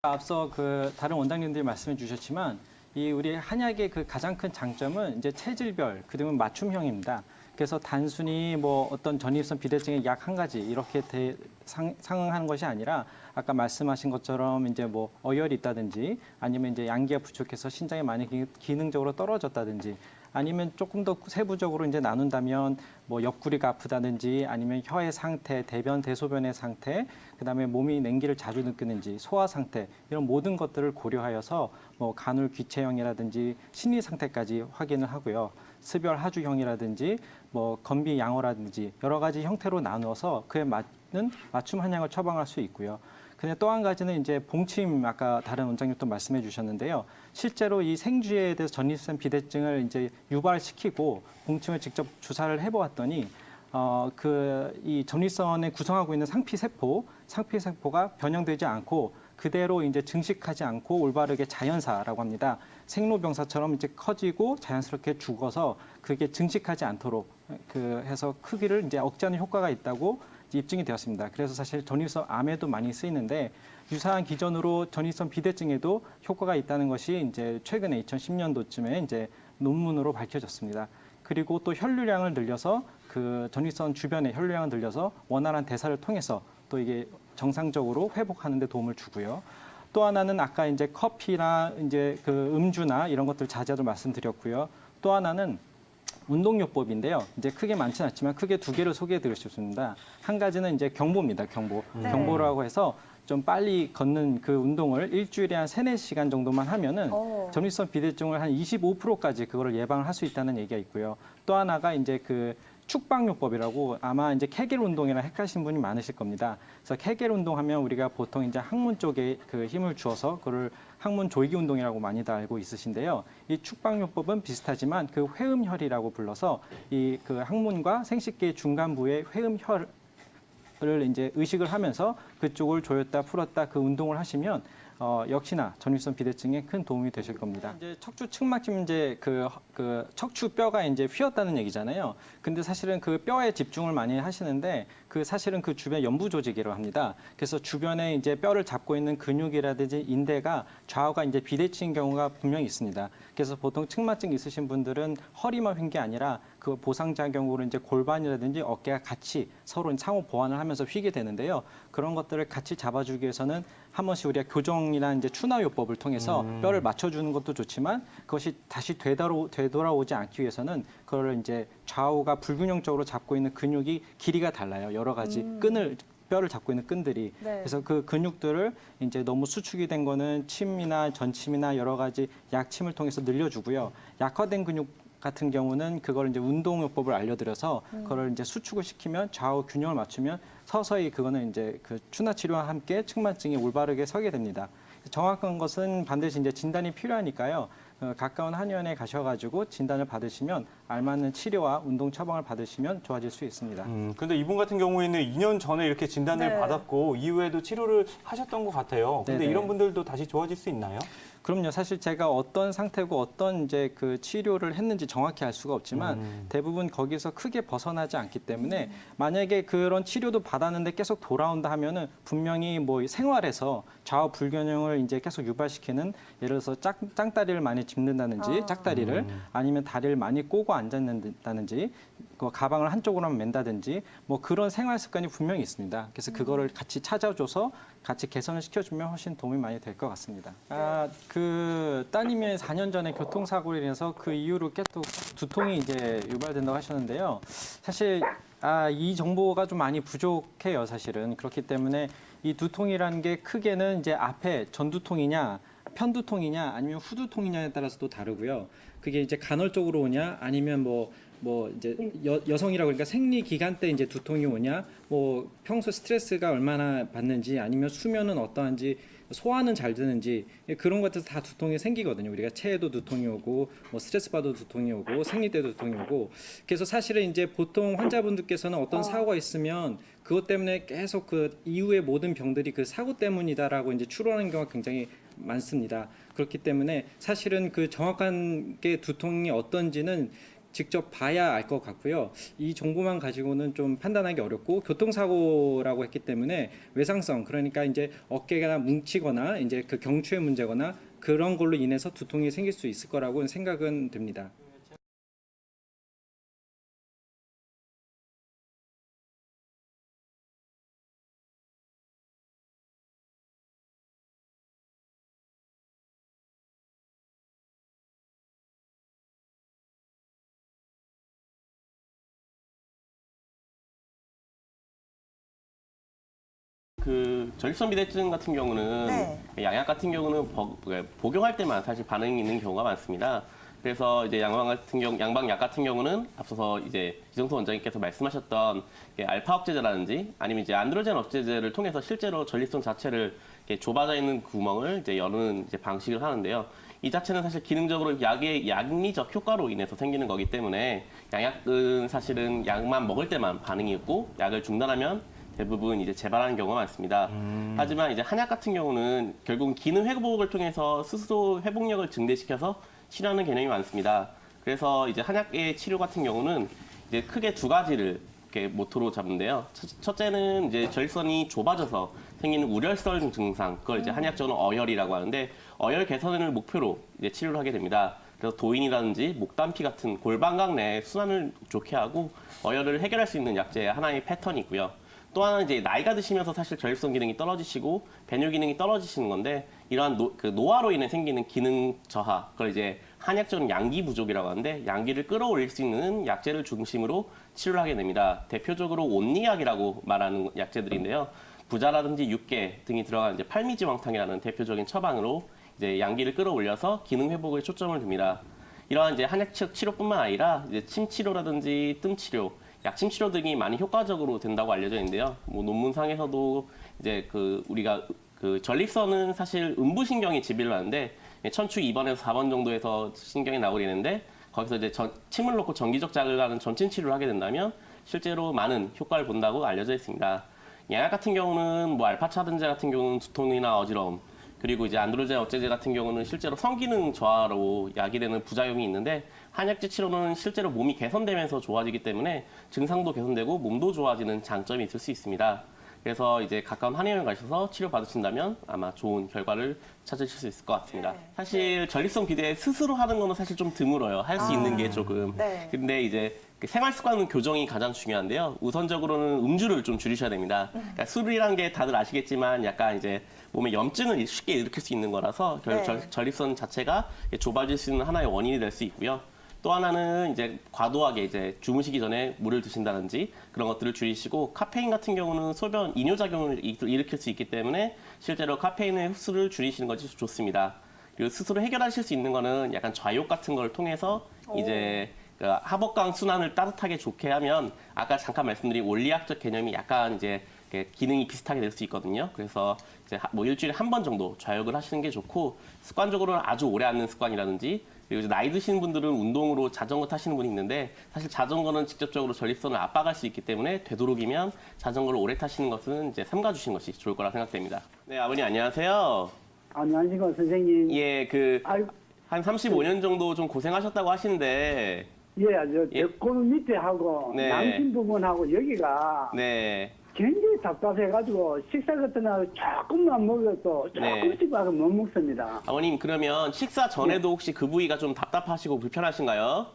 앞서 그 다른 원장님들이 말씀해 주셨지만 이 우리 한약의 그 가장 큰 장점은 이제 체질별 그다음에 맞춤형입니다. 그래서 단순히 뭐 어떤 전립선 비대증의 약 한 가지 이렇게 상응하는 것이 아니라 아까 말씀하신 것처럼 이제 뭐 어혈이 있다든지 아니면 이제 양기가 부족해서 신장이 많이 기능적으로 떨어졌다든지 아니면 조금 더 세부적으로 이제 나눈다면 뭐 옆구리가 아프다든지 아니면 혀의 상태, 대변, 대소변의 상태, 그다음에 몸이 냉기를 자주 느끼는지, 소화 상태 이런 모든 것들을 고려하여서 뭐 간헐 귀체형이라든지 심리 상태까지 확인을 하고요. 습열 하주형이라든지 뭐 건비 양호라든지 여러 가지 형태로 나누어서 그에 맞는 맞춤 한약을 처방할 수 있고요. 근데 또 한 가지는 이제 봉침 아까 다른 원장님도 말씀해 주셨는데요. 실제로 이 생쥐에 대해서 전립선 비대증을 이제 유발시키고 봉침을 직접 주사를 해보았더니 이 전립선에 구성하고 있는 상피세포가 변형되지 않고 그대로 이제 증식하지 않고 올바르게 자연사라고 합니다. 생로병사처럼 이제 커지고 자연스럽게 죽어서 그게 증식하지 않도록 해서 크기를 이제 억제하는 효과가 있다고 입증이 되었습니다. 그래서 사실 전립선 암에도 많이 쓰이는데 유사한 기전으로 전립선 비대증에도 효과가 있다는 것이 이제 최근에 2010년도쯤에 이제 논문으로 밝혀졌습니다. 그리고 또 혈류량을 늘려서 그 전립선 주변의 혈류량을 늘려서 원활한 대사를 통해서 또 이게 정상적으로 회복하는 데 도움을 주고요. 또 하나는 아까 이제 커피나 이제 그 음주나 이런 것들 자제도 말씀드렸고요. 또 하나는 운동요법인데요. 이제 크게 많지는 않지만 크게 두 개를 소개해 드리고 싶습니다. 한 가지는 이제 경보입니다. 경보. 네. 경보라고 해서 좀 빨리 걷는 그 운동을 일주일에 한 3-4시간 정도만 하면은 전립선 비대증을 한 25%까지 그거를 예방을 할 수 있다는 얘기가 있고요. 또 하나가 이제 그 축방요법이라고 아마 이제 케겔 운동이랑 헷갈리신 분이 많으실 겁니다. 그래서 케겔 운동하면 우리가 보통 이제 항문 쪽에 그 힘을 주어서 그걸 항문 조이기 운동이라고 많이들 알고 있으신데요. 이 축방요법은 비슷하지만 그 회음혈이라고 불러서 이 그 항문과 생식기 중간부의 회음혈을 이제 의식을 하면서 그쪽을 조였다 풀었다 그 운동을 하시면 역시나 전립선 비대증에 큰 도움이 되실 겁니다. 이제 척추 측막힘 이제 그 척추 뼈가 이제 휘었다는 얘기잖아요. 근데 사실은 그 뼈에 집중을 많이 하시는데 그 사실은 그 주변 연부 조직이라고 합니다. 그래서 주변에 이제 뼈를 잡고 있는 근육이라든지 인대가 좌우가 이제 비대칭인 경우가 분명히 있습니다. 그래서 보통 측막증 있으신 분들은 허리만 휜 게 아니라 그 보상작용으로 이제 골반이라든지 어깨가 같이 서로 상호 보완을 하면서 휘게 되는데요. 그런 것들을 같이 잡아주기 위해서는 한 번씩 우리가 교정이나 이제 추나요법을 통해서 뼈를 맞춰주는 것도 좋지만 그것이 다시 되돌아오지 않기 위해서는 그거를 이제 좌우가 불균형적으로 잡고 있는 근육이 길이가 달라요. 여러 가지 뼈를 잡고 있는 끈들이. 네. 그래서 그 근육들을 이제 너무 수축이 된 거는 침이나 전침이나 여러 가지 약침을 통해서 늘려주고요. 약화된 근육 같은 경우는 그걸 이제 운동요법을 알려드려서 그걸 이제 수축을 시키면 좌우 균형을 맞추면 서서히 그거는 이제 그 추나 치료와 함께 측만증이 올바르게 서게 됩니다. 정확한 것은 반드시 이제 진단이 필요하니까요. 가까운 한의원에 가셔가지고 진단을 받으시면 알맞는 치료와 운동 처방을 받으시면 좋아질 수 있습니다. 근데 이분 같은 경우에는 2년 전에 이렇게 진단을 네. 받았고 이후에도 치료를 하셨던 것 같아요. 근데 네네. 이런 분들도 다시 좋아질 수 있나요? 그럼요. 사실 제가 어떤 상태고 어떤 이제 그 치료를 했는지 정확히 알 수가 없지만 대부분 거기서 크게 벗어나지 않기 때문에 만약에 그런 치료도 받았는데 계속 돌아온다 하면은 분명히 뭐 생활에서 좌우 불균형을 이제 계속 유발시키는 예를 들어서 짱다리를 많이 짚는다든지 짝다리를 아니면 다리를 많이 꼬고 앉는다든지 그 가방을 한쪽으로만 맨다든지 뭐 그런 생활 습관이 분명히 있습니다. 그래서 그거를 같이 찾아줘서 같이 개선을 시켜주면 훨씬 도움이 많이 될 것 같습니다. 그 따님이 4년 전에 교통사고로 인해서 그 이후로 계속 두통이 이제 유발된다고 하셨는데요. 사실 이 정보가 좀 많이 부족해요, 사실은. 그렇기 때문에 이 두통이라는 게 크게는 이제 앞에 전두통이냐, 편두통이냐, 아니면 후두통이냐에 따라서도 다르고요. 그게 이제 간헐적으로 오냐, 아니면 뭐 이제 여성이라고 그러니까 생리 기간 때 이제 두통이 오냐, 뭐 평소 스트레스가 얼마나 받는지, 아니면 수면은 어떠한지, 소화는 잘 되는지 그런 것들에서 다 두통이 생기거든요. 우리가 체해도 두통이 오고, 뭐 스트레스 받아도 두통이 오고, 생리 때도 두통이 오고. 그래서 사실은 이제 보통 환자분들께서는 어떤 사고가 있으면 그것 때문에 계속 그 이후의 모든 병들이 그 사고 때문이다라고 이제 추론하는 경우가 굉장히 많습니다. 그렇기 때문에 사실은 그 정확한 게 두통이 어떤지는 직접 봐야 알 것 같고요. 이 정보만 가지고는 좀 판단하기 어렵고 교통사고라고 했기 때문에 외상성 그러니까 이제 어깨가 뭉치거나 이제 그 경추의 문제거나 그런 걸로 인해서 두통이 생길 수 있을 거라고 생각은 듭니다. 그 전립선 비대증 같은 경우는 네. 양약 같은 경우는 복용할 때만 사실 반응이 있는 경우가 많습니다. 그래서 이제 양방약 같은 경우는 앞서서 이제 이정수 원장님께서 말씀하셨던 알파 억제제라든지 아니면 이제 안드로겐 억제제를 통해서 실제로 전립선 자체를 이렇게 좁아져 있는 구멍을 이제 여는 이제 방식을 하는데요. 이 자체는 사실 기능적으로 약의 양리적 효과로 인해서 생기는 거기 때문에 양약은 사실은 약만 먹을 때만 반응이 있고 약을 중단하면 대부분 이제 재발하는 경우가 많습니다. 하지만 이제 한약 같은 경우는 결국 기능 회복을 통해서 스스로 회복력을 증대시켜서 치료하는 개념이 많습니다. 그래서 이제 한약의 치료 같은 경우는 이제 크게 두 가지를 이렇게 모토로 잡는데요. 첫째는 이제 전립선이 좁아져서 생기는 우렬성 증상, 그걸 이제 한약적으로 어혈이라고 하는데 어혈 개선을 목표로 이제 치료를 하게 됩니다. 그래서 도인이라든지 목담피 같은 골반각 내 순환을 좋게 하고 어혈을 해결할 수 있는 약제의 하나의 패턴이 있고요. 또 하나는 이제 나이가 드시면서 사실 전립선 기능이 떨어지시고 배뇨 기능이 떨어지시는 건데 이러한 노화로 인해 생기는 기능 저하, 그걸 이제 한약적으로 양기 부족이라고 하는데 양기를 끌어올릴 수 있는 약제를 중심으로 치료를 하게 됩니다. 대표적으로 온리약이라고 말하는 약제들인데요. 부자라든지 육개 등이 들어간 이제 팔미지왕탕이라는 대표적인 처방으로 이제 양기를 끌어올려서 기능 회복에 초점을 둡니다. 이러한 이제 한약 치료뿐만 아니라 이제 침 치료라든지 뜸 치료, 약침 치료 등이 많이 효과적으로 된다고 알려져 있는데요. 뭐 논문상에서도 이제 우리가 전립선은 사실 음부신경이 지배를 하는데 천추 2번에서 4번 정도에서 신경이 나오게 되는데 거기서 이제 침을 놓고 정기적 자극을 하는 전침 치료를 하게 된다면 실제로 많은 효과를 본다고 알려져 있습니다. 양약 같은 경우는 뭐 알파차든제 같은 경우는 두통이나 어지러움, 그리고 이제 안드로겐 억제제 같은 경우는 실제로 성기능 저하로 야기되는 부작용이 있는데 한약제 치료는 실제로 몸이 개선되면서 좋아지기 때문에 증상도 개선되고 몸도 좋아지는 장점이 있을 수 있습니다. 그래서 이제 가까운 한의원에 가셔서 치료 받으신다면 아마 좋은 결과를 찾으실 수 있을 것 같습니다. 네. 사실 전립선 비대 스스로 하는 거는 사실 좀 드물어요. 할 수 있는 게 조금. 네. 근데 이제 생활 습관 교정이 가장 중요한데요. 우선적으로는 음주를 좀 줄이셔야 됩니다. 그러니까 술이란 게 다들 아시겠지만 약간 이제 몸에 염증을 쉽게 일으킬 수 있는 거라서 결국 네. 전립선 자체가 좁아질 수 있는 하나의 원인이 될 수 있고요. 또 하나는 이제 과도하게 이제 주무시기 전에 물을 드신다든지 그런 것들을 줄이시고 카페인 같은 경우는 소변 이뇨작용을 일으킬 수 있기 때문에 실제로 카페인의 흡수를 줄이시는 것이 좋습니다. 그리고 스스로 해결하실 수 있는 거는 약간 좌욕 같은 걸 통해서 이제 하복강 순환을 따뜻하게 좋게 하면 아까 잠깐 말씀드린 원리학적 개념이 약간 이제 기능이 비슷하게 될 수 있거든요. 그래서 이제 뭐 일주일에 한 번 정도 좌욕을 하시는 게 좋고 습관적으로는 아주 오래 앉는 습관이라든지 그리고 이제 나이 드신 분들은 운동으로 자전거 타시는 분이 있는데 사실 자전거는 직접적으로 전립선을 압박할 수 있기 때문에 되도록이면 자전거를 오래 타시는 것은 이제 삼가 주시는 것이 좋을 거라 생각됩니다. 네, 아버님 안녕하세요. 안녕하십니까, 선생님. 예, 아이고, 한 35년 정도 좀 고생하셨다고 하시는데 예, 배꼽 밑에 하고, 네. 남신 부분하고 여기가 네. 굉장히 답답해가지고, 식사 같은 날 조금만 먹어도 네. 조금씩 밖에 못 먹습니다. 아버님 그러면 식사 전에도 혹시 그 부위가 좀 답답하시고 불편하신가요?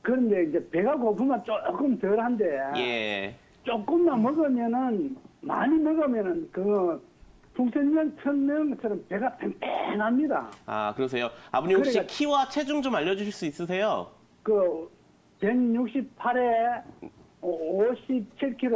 그런데 이제 배가 고프면 조금 덜한데, 예. 조금만 먹으면은, 많이 먹으면은 풍선년 천명처럼 배가 팽팽합니다. 아, 그러세요. 아버님 혹시 그래가- 키와 체중 좀 알려주실 수 있으세요? 168에 57kg,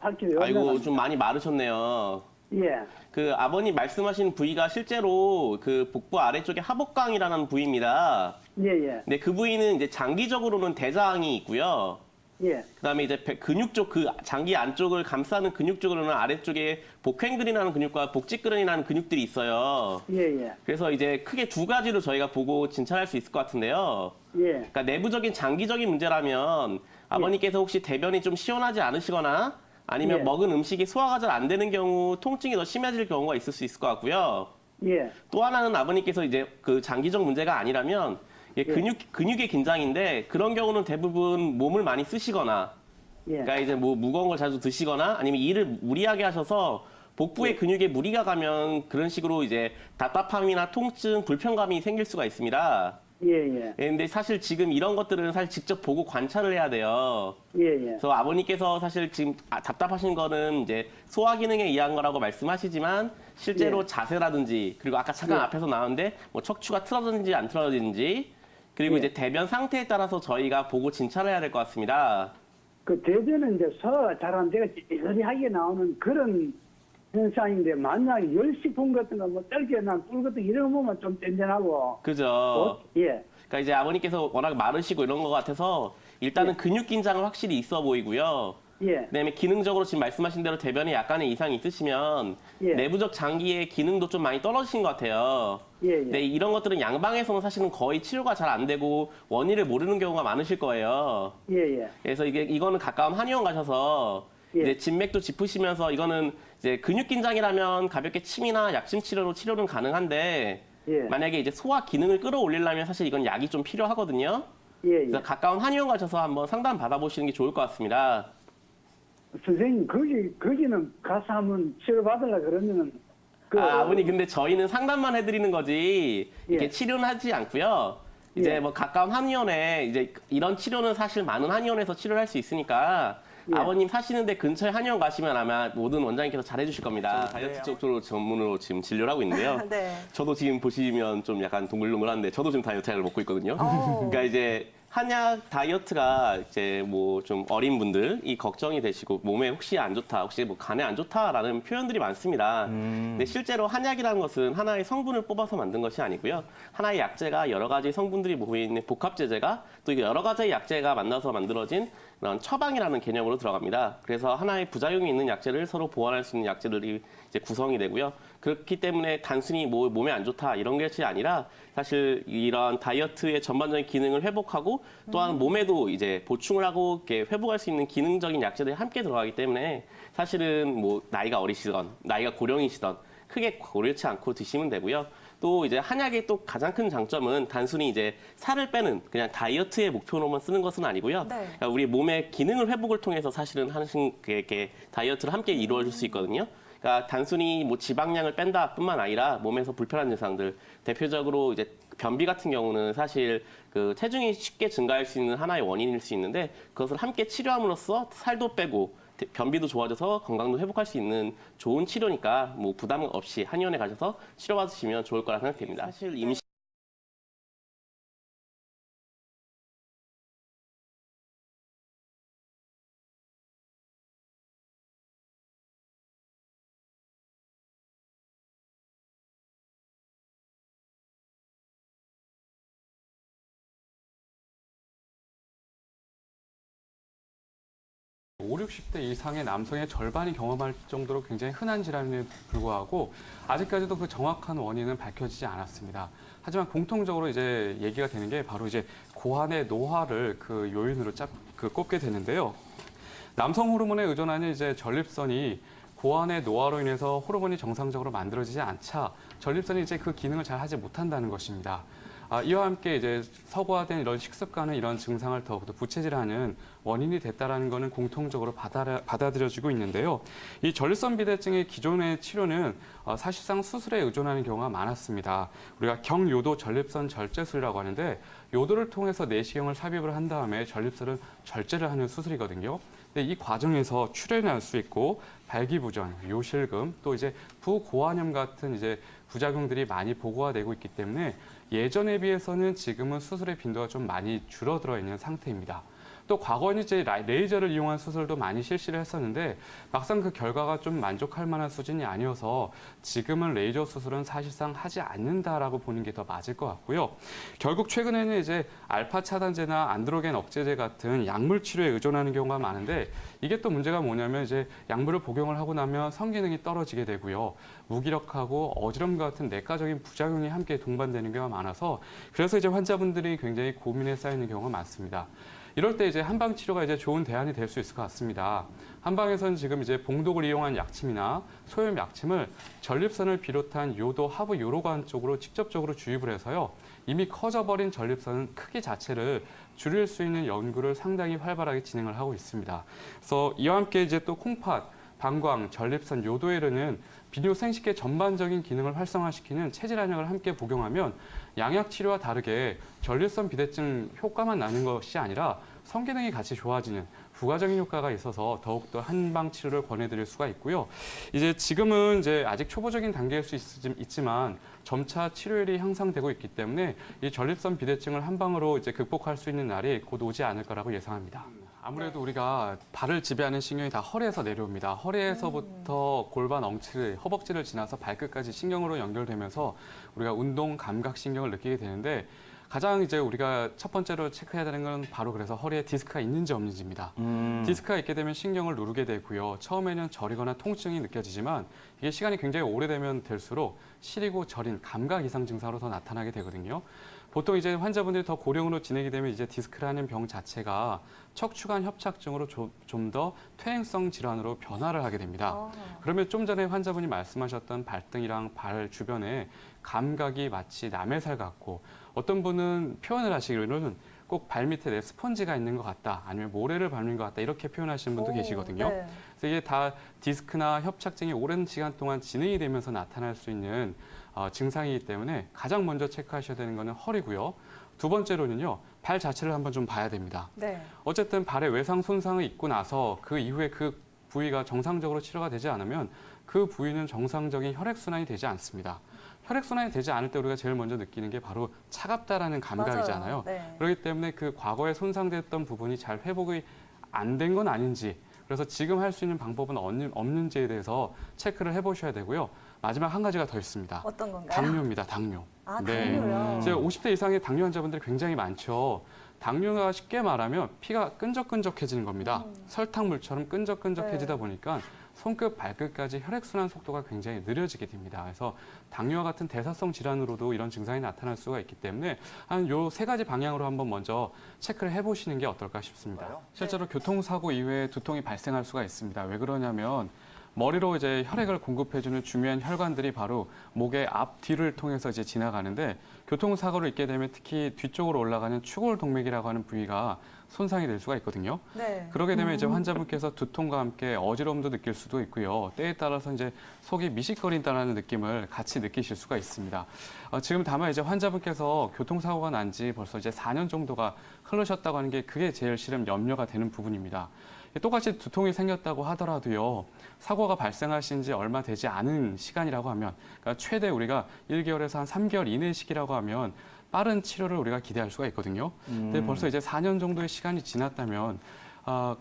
58kg. 아이고, 좀 많이 마르셨네요. 예. 그 아버님 말씀하신 부위가 실제로 그 복부 아래쪽에 하복강이라는 부위입니다. 예, 예. 네, 그 부위는 이제 장기적으로는 대장이 있고요. 예. 그다음에 이제 근육 쪽 그 장기 안쪽을 감싸는 근육 쪽으로는 아래쪽에 복횡근이라는 근육과 복직근이라는 근육들이 있어요. 예, 예. 그래서 이제 크게 두 가지로 저희가 보고 진찰할 수 있을 것 같은데요. 예. 그러니까 내부적인 장기적인 문제라면 아버님께서 혹시 대변이 좀 시원하지 않으시거나 아니면 예. 먹은 음식이 소화가 잘 안 되는 경우 통증이 더 심해질 경우가 있을 수 있을 것 같고요. 예. 또 하나는 아버님께서 이제 그 장기적 문제가 아니라면 이게 근육의 긴장인데 그런 경우는 대부분 몸을 많이 쓰시거나 예. 그러니까 이제 뭐 무거운 걸 자주 드시거나 아니면 일을 무리하게 하셔서 복부의 근육에 무리가 가면 그런 식으로 이제 답답함이나 통증, 불편감이 생길 수가 있습니다. 예. 근데 사실 지금 이런 것들은 사실 직접 보고 관찰을 해야 돼요. 예. 그래서 아버님께서 사실 지금 답답하신 거는 이제 소화 기능에 의한 거라고 말씀하시지만 실제로 예. 자세라든지 그리고 아까 잠깐 예. 앞에서 나왔는데 뭐 척추가 틀어졌는지 안 틀어졌는지 그리고 예. 이제 대변 상태에 따라서 저희가 보고 진찰을 해야 될 것 같습니다. 그 대변은 이제 소화가 잘 안 돼가 찌릿하게 나오는 그런 현상인데 만약에 열식품 같은 거 뭐 떨게나 꿀 같은 거 이런 거 보면 좀 든든하고 그죠? 예. 그러니까 이제 아버님께서 워낙 마르시고 이런 것 같아서 일단은 예. 근육 긴장은 확실히 있어 보이고요. 예. 그다음에 기능적으로 지금 말씀하신 대로 대변에 약간의 이상이 있으시면 예. 내부적 장기의 기능도 좀 많이 떨어지신 것 같아요. 예. 네, 이런 것들은 양방에서는 사실은 거의 치료가 잘 안 되고 원인을 모르는 경우가 많으실 거예요. 예. 그래서 이거는 가까운 한의원 가셔서 예. 이제 진맥도 짚으시면서 이거는 이제 근육 긴장이라면 가볍게 침이나 약침 치료로 치료는 가능한데 예. 만약에 이제 소화 기능을 끌어올리려면 사실 이건 약이 좀 필요하거든요. 예. 그래서 가까운 한의원 가셔서 한번 상담 받아보시는 게 좋을 것 같습니다. 선생님 거기는 가서 한번 치료받으려 그러면은 아버님 근데 저희는 상담만 해드리는 거지 이렇게 예. 치료는 하지 않고요. 이제 예. 뭐 가까운 한의원에 이제 이런 치료는 사실 많은 한의원에서 치료를 할 수 있으니까 예. 아버님 사시는데 근처에 한의원 가시면 아마 모든 원장님께서 잘 해주실 겁니다. 다이어트 쪽으로 전문으로 지금 진료를 하고 있는데요. 네. 저도 지금 보시면 좀 약간 동글동글한데 저도 지금 다이어트 약을 먹고 있거든요. 그러니까 이제 한약 다이어트가 이제 뭐 좀 어린 분들이 걱정이 되시고 몸에 혹시 안 좋다, 혹시 뭐 간에 안 좋다라는 표현들이 많습니다. 근데 실제로 한약이라는 것은 하나의 성분을 뽑아서 만든 것이 아니고요. 하나의 약재가 여러 가지 성분들이 모여 있는 복합제제가 또 이게 여러 가지의 약재가 만나서 만들어진 그런 처방이라는 개념으로 들어갑니다. 그래서 하나의 부작용이 있는 약재를 서로 보완할 수 있는 약재들이 이제 구성이 되고요. 그렇기 때문에 단순히 뭐 몸에 안 좋다 이런 것이 아니라 사실 이런 다이어트의 전반적인 기능을 회복하고 또한 몸에도 이제 보충을 하고 이렇게 회복할 수 있는 기능적인 약재들이 함께 들어가기 때문에 사실은 뭐 나이가 어리시던 나이가 고령이시던 크게 고려치 않고 드시면 되고요. 또 이제 한약의 또 가장 큰 장점은 단순히 이제 살을 빼는 그냥 다이어트의 목표로만 쓰는 것은 아니고요. 네. 그러니까 우리 몸의 기능을 회복을 통해서 사실은 하신 이렇게 다이어트를 함께 이루어질 수 있거든요. 그러니까 단순히 뭐 지방량을 뺀다뿐만 아니라 몸에서 불편한 증상들 대표적으로 이제 변비 같은 경우는 사실 그 체중이 쉽게 증가할 수 있는 하나의 원인일 수 있는데 그것을 함께 치료함으로써 살도 빼고 변비도 좋아져서 건강도 회복할 수 있는 좋은 치료니까 뭐 부담 없이 한의원에 가셔서 치료받으시면 좋을 거라 생각됩니다. 사실 임시 오, 60대 이상의 남성의 절반이 경험할 정도로 굉장히 흔한 질환에 불구하고 아직까지도 그 정확한 원인은 밝혀지지 않았습니다. 하지만 공통적으로 이제 얘기가 되는 게 바로 이제 고환의 노화를 그 요인으로 꼽게 되는데요. 남성 호르몬에 의존하는 이제 전립선이 고환의 노화로 인해서 호르몬이 정상적으로 만들어지지 않자 전립선이 이제 그 기능을 잘 하지 못한다는 것입니다. 이와 함께 이제 서구화된 이런 식습관은 이런 증상을 더욱더 부채질하는 원인이 됐다라는 것은 공통적으로 받아들여지고 있는데요. 이 전립선 비대증의 기존의 치료는 사실상 수술에 의존하는 경우가 많았습니다. 우리가 경요도 전립선 절제술이라고 하는데 요도를 통해서 내시경을 삽입을 한 다음에 전립선을 절제를 하는 수술이거든요. 근데 이 과정에서 출혈이 날 수 있고 발기부전, 요실금, 또 이제 부고환염 같은 이제 부작용들이 많이 보고가 되고 있기 때문에 예전에 비해서는 지금은 수술의 빈도가 좀 많이 줄어들어 있는 상태입니다. 또 과거에는 이제 레이저를 이용한 수술도 많이 실시를 했었는데 막상 그 결과가 좀 만족할 만한 수준이 아니어서 지금은 레이저 수술은 사실상 하지 않는다라고 보는 게 더 맞을 것 같고요. 결국 최근에는 이제 알파 차단제나 안드로겐 억제제 같은 약물 치료에 의존하는 경우가 많은데 이게 또 문제가 뭐냐면 이제 약물을 복용을 하고 나면 성기능이 떨어지게 되고요. 무기력하고 어지럼 같은 내과적인 부작용이 함께 동반되는 경우가 많아서 그래서 이제 환자분들이 굉장히 고민에 쌓이는 경우가 많습니다. 이럴 때 이제 한방 치료가 이제 좋은 대안이 될 수 있을 것 같습니다. 한방에서는 지금 이제 봉독을 이용한 약침이나 소염 약침을 전립선을 비롯한 요도, 하부 요로관 쪽으로 직접적으로 주입을 해서요. 이미 커져버린 전립선 크기 자체를 줄일 수 있는 연구를 상당히 활발하게 진행을 하고 있습니다. 그래서 이와 함께 이제 또 콩팥, 방광, 전립선, 요도에 이르는 비뇨 생식계 전반적인 기능을 활성화시키는 체질 한약을 함께 복용하면 양약 치료와 다르게 전립선 비대증 효과만 나는 것이 아니라 성기능이 같이 좋아지는 부가적인 효과가 있어서 더욱더 한방 치료를 권해드릴 수가 있고요. 이제 지금은 이제 아직 초보적인 단계일 수 있지만 점차 치료율이 향상되고 있기 때문에 이 전립선 비대증을 한방으로 이제 극복할 수 있는 날이 곧 오지 않을 거라고 예상합니다. 아무래도 우리가 발을 지배하는 신경이 다 허리에서 내려옵니다. 허리에서부터 골반, 엉치, 허벅지를 지나서 발끝까지 신경으로 연결되면서 우리가 운동 감각 신경을 느끼게 되는데 가장 이제 우리가 첫 번째로 체크해야 되는 건 바로 그래서 허리에 디스크가 있는지 없는지입니다. 디스크가 있게 되면 신경을 누르게 되고요. 처음에는 저리거나 통증이 느껴지지만 이게 시간이 굉장히 오래되면 될수록 시리고 저린 감각 이상 증상으로 더 나타나게 되거든요. 보통 이제 환자분들이 더 고령으로 지내게 되면 이제 디스크라는 병 자체가 척추관 협착증으로 좀 더 퇴행성 질환으로 변화를 하게 됩니다. 그러면 좀 전에 환자분이 말씀하셨던 발등이랑 발 주변에 감각이 마치 남의 살 같고 어떤 분은 표현을 하시기로는 꼭 발밑에 내 스펀지가 있는 것 같다 아니면 모래를 밟는 것 같다 이렇게 표현하시는 분도 계시거든요. 네. 그래서 이게 다 디스크나 협착증이 오랜 시간 동안 진행이 되면서 나타날 수 있는 증상이기 때문에 가장 먼저 체크하셔야 되는 거는 허리고요. 두 번째로는요, 발 자체를 한번 좀 봐야 됩니다. 네. 어쨌든 발에 외상 손상이 있고 나서 그 이후에 그 부위가 정상적으로 치료가 되지 않으면 그 부위는 정상적인 혈액순환이 되지 않습니다. 혈액순환이 되지 않을 때 우리가 제일 먼저 느끼는 게 바로 차갑다라는 감각이잖아요. 맞아요. 네. 그렇기 때문에 그 과거에 손상됐던 부분이 잘 회복이 안 된 건 아닌지 그래서 지금 할 수 있는 방법은 없는지에 대해서 체크를 해보셔야 되고요. 마지막 한 가지가 더 있습니다. 어떤 건가요? 당뇨입니다. 당뇨. 아, 네. 당뇨요? 이제 50대 이상의 당뇨 환자분들이 굉장히 많죠. 당뇨가 쉽게 말하면 피가 끈적끈적해지는 겁니다. 설탕물처럼 끈적끈적해지다 네. 보니까 손끝, 발끝까지 혈액순환 속도가 굉장히 느려지게 됩니다. 그래서 당뇨와 같은 대사성 질환으로도 이런 증상이 나타날 수가 있기 때문에 한 요 세 가지 방향으로 한번 먼저 체크를 해보시는 게 어떨까 싶습니다. 실제로 교통사고 이후에 두통이 발생할 수가 있습니다. 왜 그러냐면 머리로 이제 혈액을 공급해주는 중요한 혈관들이 바로 목의 앞뒤를 통해서 이제 지나가는데 교통사고를 입게 되면 특히 뒤쪽으로 올라가는 추골동맥이라고 하는 부위가 손상이 될 수가 있거든요. 네. 그러게 되면 이제 환자분께서 두통과 함께 어지러움도 느낄 수도 있고요. 때에 따라서 이제 속이 미식거린다는 느낌을 같이 느끼실 수가 있습니다. 지금 다만 이제 환자분께서 교통사고가 난 지 벌써 이제 4년 정도가 흐르셨다고 하는 게 그게 제일 실은 염려가 되는 부분입니다. 똑같이 두통이 생겼다고 하더라도요. 사고가 발생하신 지 얼마 되지 않은 시간이라고 하면 그러니까 최대 우리가 1개월에서 한 3개월 이내 시기라고 하면 빠른 치료를 우리가 기대할 수가 있거든요. 근데 벌써 이제 4년 정도의 시간이 지났다면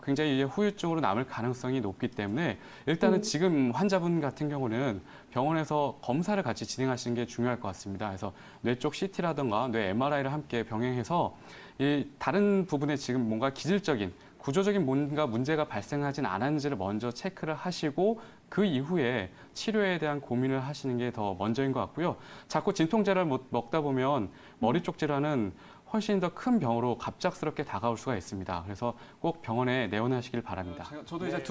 굉장히 이제 후유증으로 남을 가능성이 높기 때문에 일단은 지금 환자분 같은 경우는 병원에서 검사를 같이 진행하시는 게 중요할 것 같습니다. 그래서 뇌 쪽 CT라든가 뇌 MRI를 함께 병행해서 이 다른 부분에 지금 뭔가 기질적인 구조적인 뭔가 문제가 발생하진 않았는지를 먼저 체크를 하시고 그 이후에 치료에 대한 고민을 하시는 게 더 먼저인 것 같고요. 자꾸 진통제를 먹다 보면 머리 쪽 질환은 훨씬 더 큰 병으로 갑작스럽게 다가올 수가 있습니다. 그래서 꼭 병원에 내원하시길 바랍니다. 저도 이제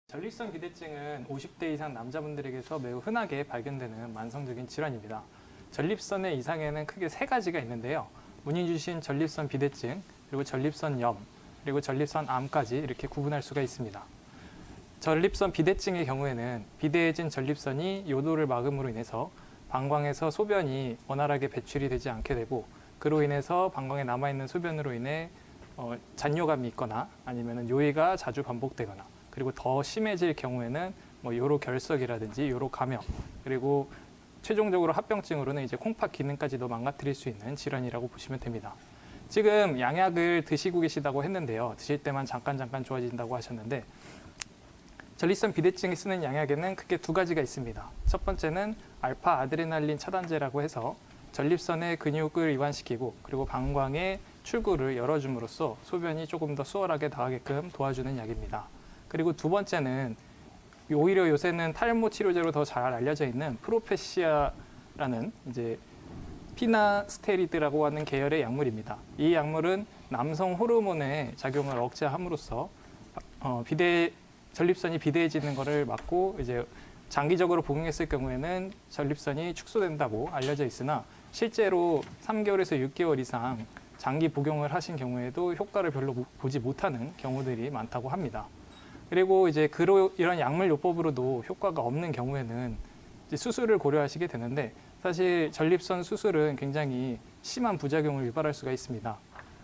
전립선 비대증은 50대 이상 남자분들에게서 매우 흔하게 발견되는 만성적인 질환입니다. 전립선의 이상에는 크게 세 가지가 있는데요. 문의 주신 전립선 비대증, 그리고 전립선염, 그리고 전립선암까지 이렇게 구분할 수가 있습니다. 전립선 비대증의 경우에는 비대해진 전립선이 요도를 막음으로 인해서 방광에서 소변이 원활하게 배출이 되지 않게 되고 그로 인해서 방광에 남아있는 소변으로 인해 잔뇨감이 있거나 아니면 요의가 자주 반복되거나 그리고 더 심해질 경우에는 뭐 요로 결석이라든지 요로 감염 그리고 최종적으로 합병증으로는 이제 콩팥 기능까지도 망가뜨릴 수 있는 질환이라고 보시면 됩니다. 지금 양약을 드시고 계시다고 했는데요. 드실 때만 잠깐 좋아진다고 하셨는데 전립선 비대증에 쓰는 양약에는 크게 두 가지가 있습니다. 첫 번째는 알파 아드레날린 차단제라고 해서 전립선의 근육을 이완시키고 그리고 방광의 출구를 열어줌으로써 소변이 조금 더 수월하게 나가게끔 도와주는 약입니다. 그리고 두 번째는 오히려 요새는 탈모 치료제로 더 잘 알려져 있는 프로페시아라는 이제 피나스테리드라고 하는 계열의 약물입니다. 이 약물은 남성 호르몬의 작용을 억제함으로써 전립선이 비대해지는 것을 막고 이제 장기적으로 복용했을 경우에는 전립선이 축소된다고 알려져 있으나 실제로 3개월에서 6개월 이상 장기 복용을 하신 경우에도 효과를 별로 보지 못하는 경우들이 많다고 합니다. 그리고 이제 이런 약물 요법으로도 효과가 없는 경우에는 이제 수술을 고려하시게 되는데 사실 전립선 수술은 굉장히 심한 부작용을 유발할 수가 있습니다.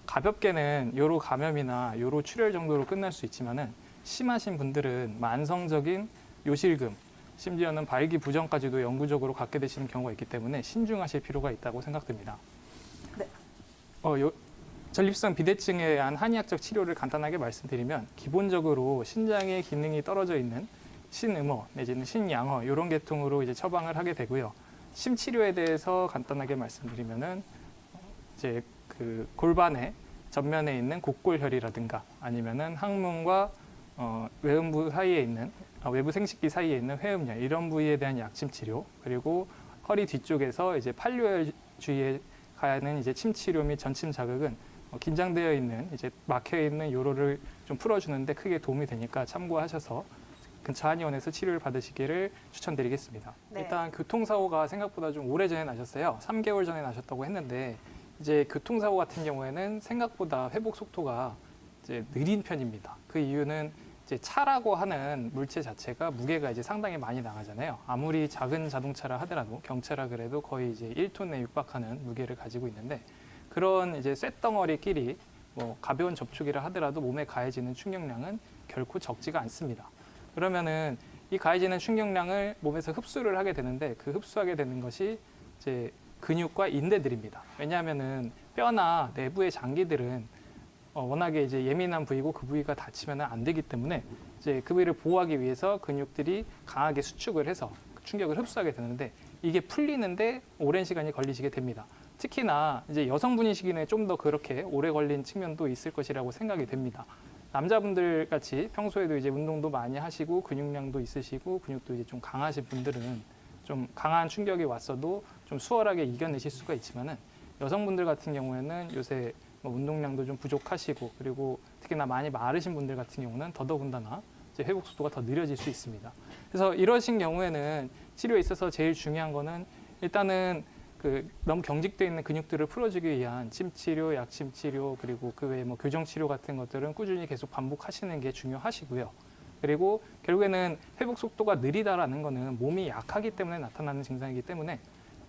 가볍게는 요로 감염이나 요로 출혈 정도로 끝날 수 있지만은 심하신 분들은 만성적인 요실금, 심지어는 발기부전까지도 영구적으로 갖게 되시는 경우가 있기 때문에 신중하실 필요가 있다고 생각됩니다. 네. 전립선 비대증에 대한 한의학적 치료를 간단하게 말씀드리면 기본적으로 신장의 기능이 떨어져 있는 신음어 내지는 신양어 이런 계통으로 이제 처방을 하게 되고요. 침치료에 대해서 간단하게 말씀드리면은 이제 그 골반의 전면에 있는 곡골혈이라든가 아니면은 항문과 외음부 사이에 있는 외부 생식기 사이에 있는 회음열 이런 부위에 대한 약침 치료 그리고 허리 뒤쪽에서 이제 판료혈 주위에 가는 이제 침 치료 및 전침 자극은 긴장되어 있는 이제 막혀 있는 요로를 좀 풀어주는데 크게 도움이 되니까 참고하셔서 근처 한의원에서 치료를 받으시기를 추천드리겠습니다. 네. 일단 교통사고가 생각보다 좀 오래전에 나셨어요. 3개월 전에 나셨다고 했는데 이제 교통사고 같은 경우에는 생각보다 회복 속도가 이제 느린 편입니다. 그 이유는 이제 차라고 하는 물체 자체가 무게가 이제 상당히 많이 나가잖아요. 아무리 작은 자동차라 하더라도 경차라 그래도 거의 이제 1톤에 육박하는 무게를 가지고 있는데 그런 이제 쇳덩어리끼리 뭐 가벼운 접촉이라 하더라도 몸에 가해지는 충격량은 결코 적지가 않습니다. 그러면은 이 가해지는 충격량을 몸에서 흡수를 하게 되는데 그 흡수하게 되는 것이 이제 근육과 인대들입니다. 왜냐하면은 뼈나 내부의 장기들은 워낙에 이제 예민한 부위고 그 부위가 다치면 안 되기 때문에 이제 그 부위를 보호하기 위해서 근육들이 강하게 수축을 해서 충격을 흡수하게 되는데 이게 풀리는데 오랜 시간이 걸리시게 됩니다. 특히나 이제 여성분이시기에 좀 더 그렇게 오래 걸린 측면도 있을 것이라고 생각이 됩니다. 남자분들 같이 평소에도 이제 운동도 많이 하시고 근육량도 있으시고 근육도 이제 좀 강하신 분들은 좀 강한 충격이 왔어도 좀 수월하게 이겨내실 수가 있지만은 여성분들 같은 경우에는 요새 운동량도 좀 부족하시고 그리고 특히나 많이 마르신 분들 같은 경우는 더더군다나 이제 회복 속도가 더 느려질 수 있습니다. 그래서 이러신 경우에는 치료에 있어서 제일 중요한 거는 일단은 그 너무 경직되어 있는 근육들을 풀어주기 위한 침 치료, 약침 치료 그리고 그 외에 뭐 교정 치료 같은 것들은 꾸준히 계속 반복하시는 게 중요하시고요. 그리고 결국에는 회복 속도가 느리다라는 거는 몸이 약하기 때문에 나타나는 증상이기 때문에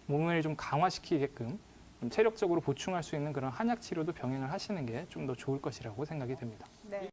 몸을 좀 강화시키게끔 좀 체력적으로 보충할 수 있는 그런 한약 치료도 병행을 하시는 게 좀 더 좋을 것이라고 생각이 됩니다. 네.